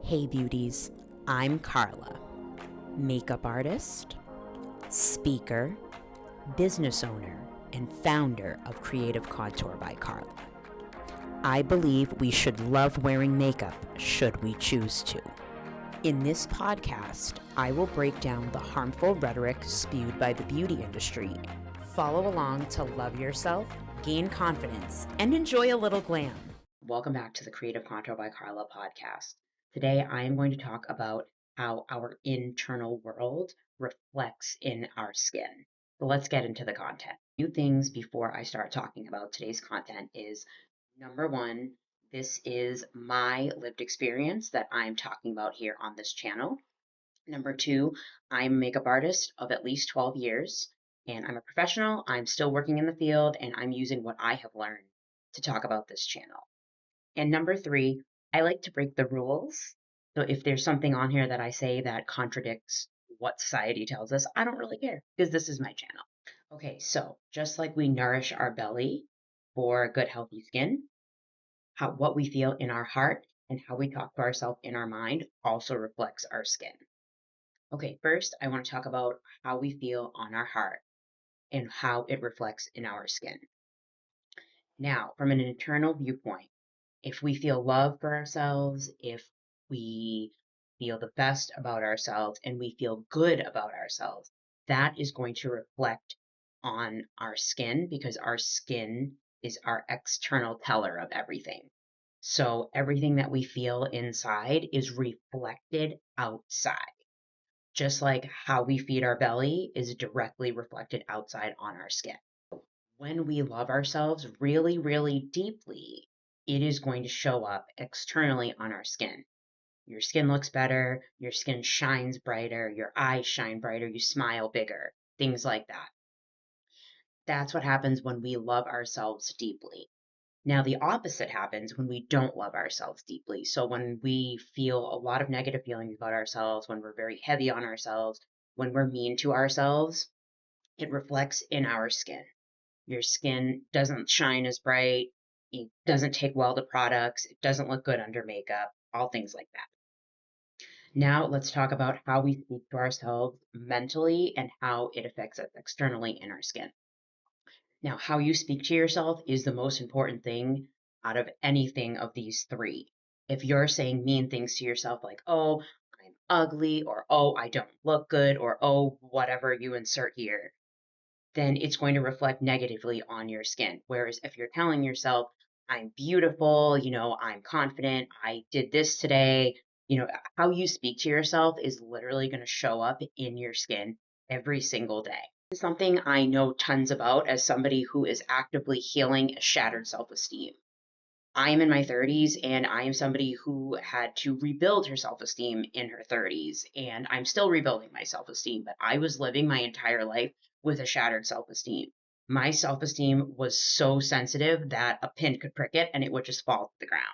Hey beauties, I'm Carla, makeup artist, speaker, business owner, and founder of Creative Contour by Carla. I believe we should love wearing makeup should we choose to. In this podcast, I will break down the harmful rhetoric spewed by the beauty industry. Follow along to love yourself, gain confidence, and enjoy a little glam. Welcome back to the Creative Contour by Carla podcast. Today, I am going to talk about how our internal world reflects in our skin. So let's get into the content. A few things before I start talking about today's content is, number one, this is my lived experience that I'm talking about here on this channel. Number two, I'm a makeup artist of at least 12 years, and I'm a professional. I'm still working in the field, and I'm using what I have learned to talk about this channel. And number three, I like to break the rules. So if there's something on here that I say that contradicts what society tells us, I don't really care because this is my channel. Okay, so just like we nourish our belly for good, healthy skin, what we feel in our heart and how we talk to ourselves in our mind also reflects our skin. Okay, first, I want to talk about how we feel on our heart and how it reflects in our skin. Now, from an internal viewpoint, if we feel love for ourselves, if we feel the best about ourselves and we feel good about ourselves, that is going to reflect on our skin because our skin is our external teller of everything. So everything that we feel inside is reflected outside. Just like how we feed our belly is directly reflected outside on our skin. When we love ourselves really, really deeply, it is going to show up externally on our skin. Your skin looks better, your skin shines brighter, your eyes shine brighter, you smile bigger, things like that. That's what happens when we love ourselves deeply. Now, the opposite happens when we don't love ourselves deeply. So when we feel a lot of negative feelings about ourselves, when we're very heavy on ourselves, when we're mean to ourselves, it reflects in our skin. Your skin doesn't shine as bright, it doesn't take well to products, it doesn't look good under makeup, all things like that. Now let's talk about how we speak to ourselves mentally and how it affects us externally in our skin. Now, how you speak to yourself is the most important thing out of anything of these three. If you're saying mean things to yourself like, oh, I'm ugly, or oh, I don't look good, or oh, whatever you insert here, then it's going to reflect negatively on your skin. Whereas if you're telling yourself, I'm beautiful, I'm confident, I did this today, how you speak to yourself is literally going to show up in your skin every single day. It's something I know tons about as somebody who is actively healing a shattered self-esteem. I am in my 30s and I am somebody who had to rebuild her self-esteem in her 30s. And I'm still rebuilding my self-esteem, but I was living my entire life with a shattered self-esteem. My self-esteem was so sensitive that a pin could prick it and it would just fall to the ground.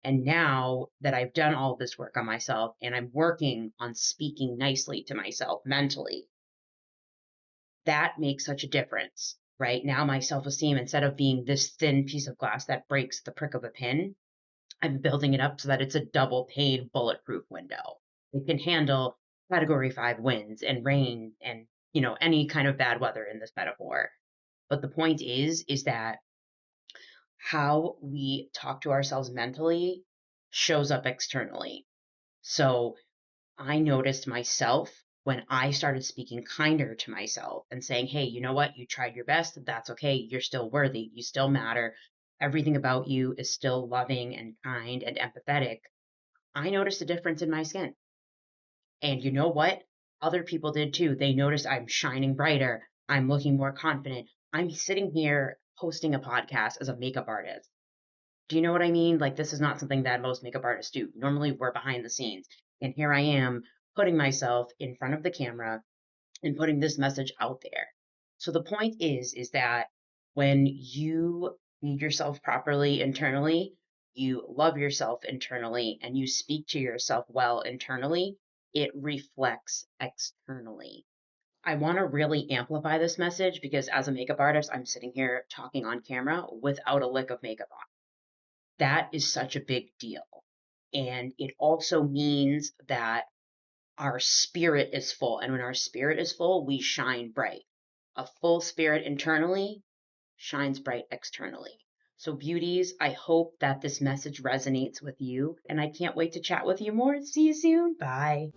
And now that I've done all this work on myself and I'm working on speaking nicely to myself mentally, that makes such a difference. Right now, my self-esteem, instead of being this thin piece of glass that breaks the prick of a pin, I'm building it up so that it's a double pane bulletproof window. It can handle category 5 winds and rain and, any kind of bad weather in this metaphor. But the point is that how we talk to ourselves mentally shows up externally. So I noticed myself when I started speaking kinder to myself and saying, hey, you know what? You tried your best. That's okay. You're still worthy. You still matter. Everything about you is still loving and kind and empathetic. I noticed a difference in my skin. And you know what? Other people did too. They noticed I'm shining brighter. I'm looking more confident. I'm sitting here hosting a podcast as a makeup artist. Do you know what I mean? Like, this is not something that most makeup artists do. Normally, we're behind the scenes. And here I am putting myself in front of the camera and putting this message out there. So the point is that when you feed yourself properly internally, you love yourself internally, and you speak to yourself well internally, it reflects externally. I want to really amplify this message because as a makeup artist, I'm sitting here talking on camera without a lick of makeup on. That is such a big deal. And it also means that our spirit is full. And when our spirit is full, we shine bright. A full spirit internally shines bright externally. So, beauties, I hope that this message resonates with you, and I can't wait to chat with you more. See you soon. Bye.